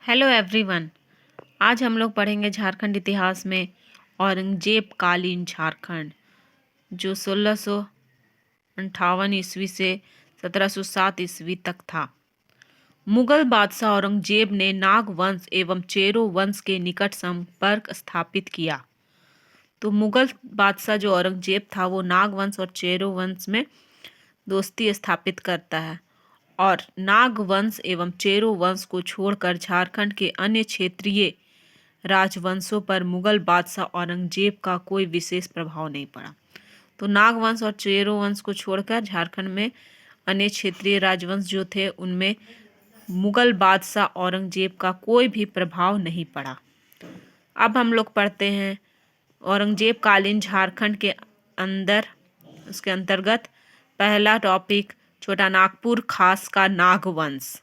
Hello everyone. आज हम लोग पढ़ेंगे झारखंड इतिहास में औरंगजेब कालीन झारखंड, जो 1658 ईस्वी से 1707 ईस्वी तक था। मुगल बादशाह औरंगजेब ने नाग वंश एवं चेरो वंश के निकट संपर्क स्थापित किया। तो मुगल बादशाह जो औरंगजेब था वो नाग वंश और चेरो वंश में दोस्ती स्थापित करता है, और नाग वंश एवं चेरो वंश को छोड़कर झारखंड के अन्य क्षेत्रीय राजवंशों पर मुगल बादशाह औरंगजेब का कोई विशेष प्रभाव नहीं पड़ा। तो नाग वंश और चेरो वंश को छोड़कर झारखंड में अन्य क्षेत्रीय राजवंश जो थे उनमें मुगल बादशाह औरंगजेब का कोई भी प्रभाव नहीं पड़ा। अब हम लोग पढ़ते हैं औरंगजेब कालीन झारखंड के अंदर, उसके अंतर्गत पहला टॉपिक छोटा नागपुर खास का नागवंश।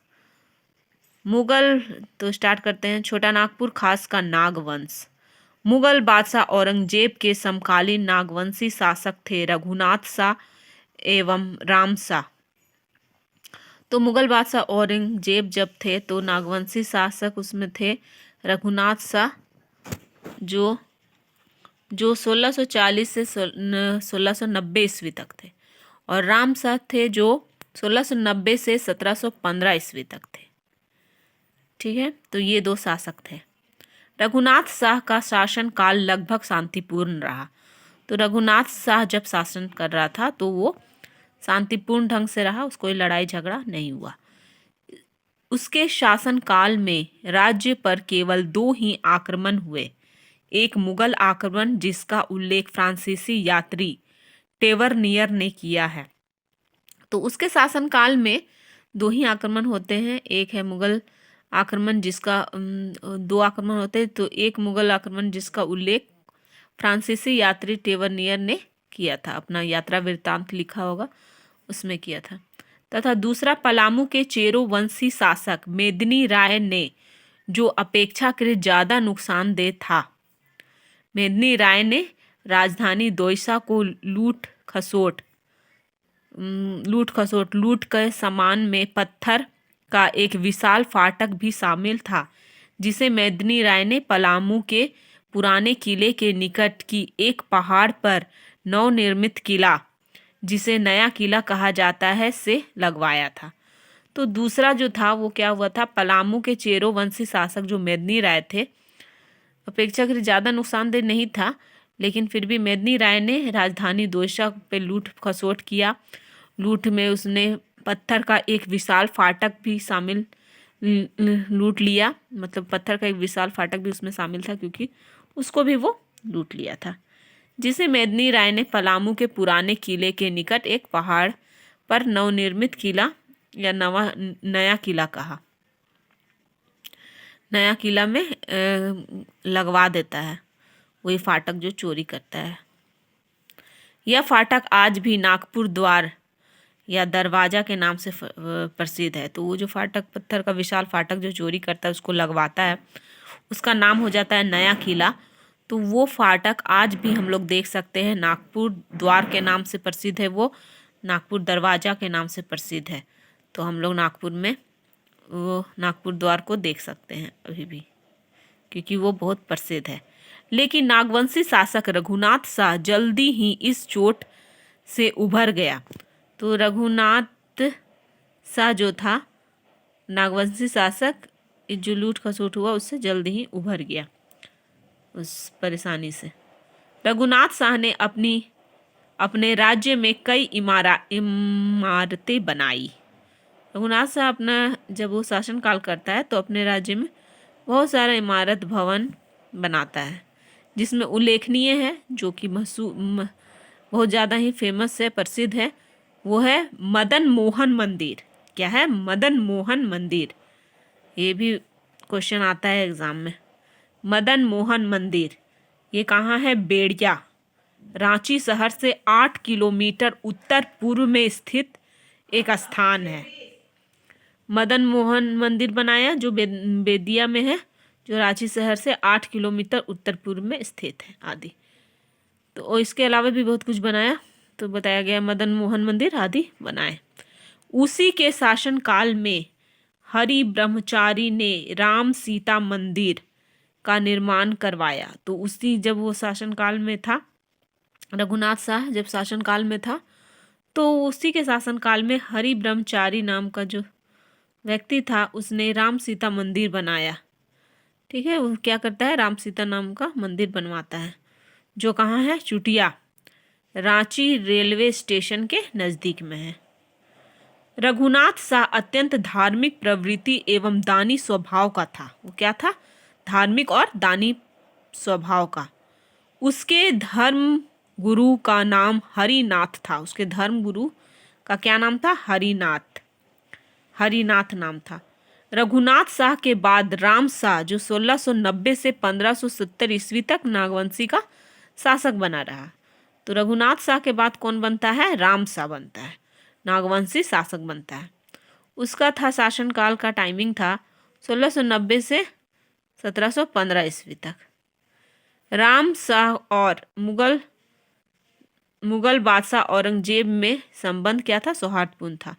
मुगल, तो स्टार्ट करते हैं। छोटा नागपुर खास का नागवंश मुगल बादशाह औरंगजेब के समकालीन नागवंशी शासक थे रघुनाथ शाह एवं राम शाह। तो मुगल बादशाह औरंगजेब जब थे तो नागवंशी शासक उसमें थे रघुनाथ शाह, जो 1640 से 1690 ईस्वी तक थे, और राम शाह थे जो 1690 से 1715 ईस्वी तक थे। ठीक है, तो ये दो शासक थे। रघुनाथ शाह का शासन काल लगभग शांतिपूर्ण रहा। तो रघुनाथ शाह जब शासन कर रहा था तो वो शांतिपूर्ण ढंग से रहा, उसको कोई लड़ाई झगड़ा नहीं हुआ। उसके शासन काल में राज्य पर केवल दो ही आक्रमण हुए। एक मुगल आक्रमण जिसका उल्लेख फ्रांसीसी यात्री टेवरनियर ने किया है। तो उसके शासन काल में दो ही आक्रमण होते हैं। एक है मुगल आक्रमण जिसका दो आक्रमण होते हैं, तो एक मुगल आक्रमण जिसका उल्लेख फ्रांसीसी यात्री टेवरनियर ने किया था, अपना यात्रा वृत्तांत लिखा होगा उसमें किया था, तथा दूसरा पलामू के चेरो वंशी शासक मेदिनी राय ने, जो अपेक्षाकृत ज्यादा नुकसानदेह था। मेदिनी राय ने राजधानी दोईसा को लूट के सामान में पत्थर का एक विशाल फाटक भी शामिल था, जिसे मेदिनी राय ने पलामू के पुराने किले के निकट की एक पहाड़ पर नवनिर्मित किला, जिसे नया किला कहा जाता है, से लगवाया था। तो दूसरा जो था वो क्या हुआ था, पलामू के चेरो वंशी शासक जो मेदिनी राय थे, अपेक्षाकृत ज़्यादा नुकसानदेह नहीं था, लेकिन फिर भी मेदिनी राय ने राजधानी दोईसा पे लूट खसोट किया। लूट में उसने पत्थर का एक विशाल फाटक भी शामिल लूट लिया, मतलब पत्थर का एक विशाल फाटक भी उसमें शामिल था, क्योंकि उसको भी वो लूट लिया था, जिसे मेदिनी राय ने पलामू के पुराने किले के निकट एक पहाड़ पर नवनिर्मित किला या नया किला कहा। नया किला में लगवा देता है, वही फाटक जो चोरी करता है। यह फाटक आज भी नागपुर द्वार या दरवाजा के नाम से प्रसिद्ध है। तो वो जो फाटक, पत्थर का विशाल फाटक जो चोरी करता है उसको लगवाता है, उसका नाम हो जाता है नया किला। तो वो फाटक आज भी हम लोग देख सकते हैं, नागपुर द्वार के नाम से प्रसिद्ध है, वो नागपुर दरवाजा के नाम से प्रसिद्ध है। तो हम लोग नागपुर में वो नागपुर द्वार को देख सकते हैं अभी भी, क्योंकि वो बहुत प्रसिद्ध है। लेकिन नागवंशी शासक रघुनाथ शाह जल्दी ही इस चोट से उभर गया। तो रघुनाथ शाह जो था नागवंशी शासक, जो लूट खसोट हुआ उससे जल्दी ही उभर गया, उस परेशानी से। रघुनाथ शाह ने अपने राज्य में कई इमारतें बनाई। रघुनाथ शाह अपना जब वो शासन काल करता है तो अपने राज्य में बहुत सारा इमारत भवन बनाता है, जिसमें उल्लेखनीय है, जो कि बहुत ज़्यादा ही फेमस है, प्रसिद्ध है, वो है मदन मोहन मंदिर। क्या है? मदन मोहन मंदिर। ये भी क्वेश्चन आता है एग्जाम में। मदन मोहन मंदिर ये कहाँ है? बेड़िया, रांची शहर से 8 किलोमीटर उत्तर पूर्व में स्थित एक स्थान है। मदन मोहन मंदिर बनाया जो बेदिया में है, जो रांची शहर से 8 किलोमीटर उत्तर पूर्व में स्थित है आदि। तो इसके अलावा भी बहुत कुछ बनाया, तो बताया गया मदन मोहन मंदिर आदि बनाए। उसी के शासन काल में हरि ब्रह्मचारी ने राम सीता मंदिर का निर्माण करवाया। तो उसी जब वो शासनकाल में था, रघुनाथ शाह जब शासनकाल में था, तो उसी के शासनकाल में हरि ब्रह्मचारी नाम का जो व्यक्ति था उसने राम सीता मंदिर बनाया। ठीक है, वो क्या करता है, राम सीता नाम का मंदिर बनवाता है, जो कहाँ है, चुटिया, रांची रेलवे स्टेशन के नज़दीक में है। रघुनाथ शाह अत्यंत धार्मिक प्रवृत्ति एवं दानी स्वभाव का था। वो क्या था, धार्मिक और दानी स्वभाव का। उसके धर्म गुरु का नाम हरिनाथ था। उसके धर्म गुरु का क्या नाम था, हरिनाथ, हरिनाथ नाम था। रघुनाथ शाह के बाद राम शाह जो 1690 से 1570 ईस्वी तक नागवंशी का शासक बना रहा। तो रघुनाथ शाह के बाद कौन बनता है, राम शाह बनता है, नागवंशी शासक बनता है। उसका था शासनकाल का टाइमिंग था 1690 से 1715 ईस्वी तक। राम शाह और मुगल बादशाह औरंगजेब में संबंध क्या था, सौहार्दपूर्ण था।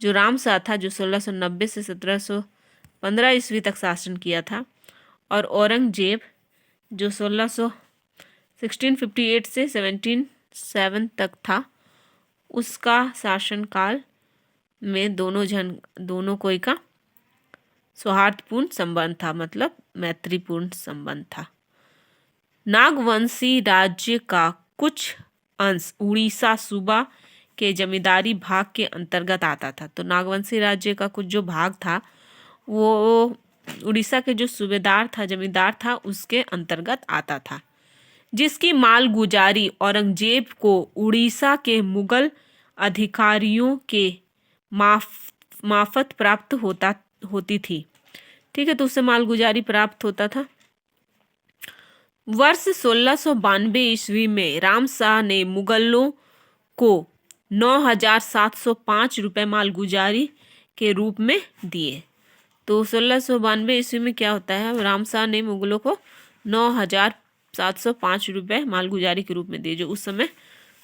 जो राम शाह था जो 1690 से 1715 ईस्वी तक शासन किया था, और औरंगजेब जो 1658 से 1707 तक था, उसका शासनकाल में दोनों कोई का सौहार्दपूर्ण संबंध था, मतलब मैत्रीपूर्ण संबंध था। नागवंशी राज्य का कुछ अंश उड़ीसा सूबा के जमींदारी भाग के अंतर्गत आता था। तो नागवंशी राज्य का कुछ जो भाग था वो उड़ीसा के जो सूबेदार था, जमींदार था, उसके अंतर्गत आता था, जिसकी मालगुजारी औरंगजेब को उड़ीसा के मुगल अधिकारियों के माफत प्राप्त होती थी। ठीक है, तो उससे मालगुजारी प्राप्त होता था। वर्ष 1692 ईस्वी में राम शाह ने मुगलों को 9,705 रुपये मालगुजारी के रूप में दिए। तो 1692 ईस्वी में क्या होता है, राम शाह ने मुगलों को 9,705 रुपये मालगुजारी के रूप में दिए, जो उस समय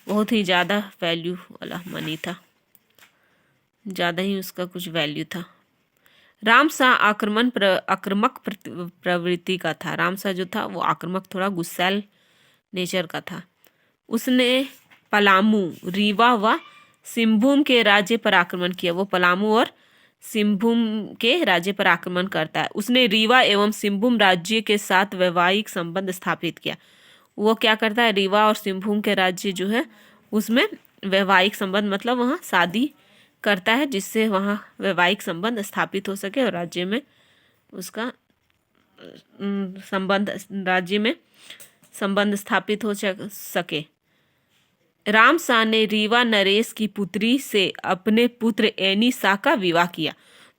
बहुत ही ज़्यादा वैल्यू वाला मनी था, ज़्यादा ही उसका कुछ वैल्यू था। राम शाह आक्रामक प्रवृत्ति का था। राम शाह जो था वो आक्रामक, थोड़ा गुस्सैल नेचर का था। उसने पलामू, रीवा व सिंहभूम के राज्य पर आक्रमण किया। वो पलामू और सिंहभूम के राज्य पर आक्रमण करता है। उसने रीवा एवं सिंहभूम राज्य के साथ वैवाहिक संबंध स्थापित किया। वो क्या करता है, रीवा और सिंहभूम के राज्य जो है उसमें वैवाहिक संबंध, मतलब वहाँ शादी करता है, जिससे वहाँ वैवाहिक संबंध स्थापित हो सके और राज्य में उसका संबंध स्थापित हो सके। राम शाह ने रीवा नरेश की पुत्री से अपने पुत्र एनी शाह का विवाह किया।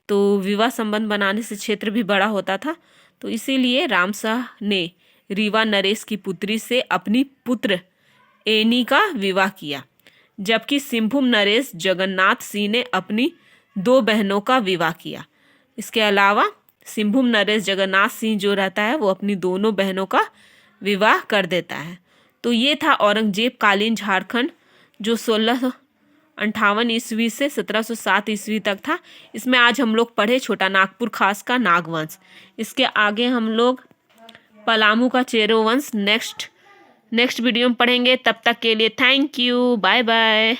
तो विवाह संबंध बनाने से क्षेत्र भी बड़ा होता था, तो इसीलिए राम शाह ने रीवा नरेश की पुत्री से अपनी पुत्र एनी का विवाह किया, जबकि सिंहभूम नरेश जगन्नाथ सिंह ने अपनी 2 बहनों का विवाह किया। इसके अलावा सिंहभूम नरेश जगन्नाथ सिंह जो रहता है वो अपनी दोनों बहनों का विवाह कर देता है। तो ये था औरंगजेब कालीन झारखंड, जो 1658 ईस्वी से 1707 ईस्वी तक था। इसमें आज हम लोग पढ़े छोटा नागपुर खास का नागवंश। इसके आगे हम लोग पलामू का चेरो वंश नेक्स्ट वीडियो में पढ़ेंगे। तब तक के लिए थैंक यू, बाय बाय।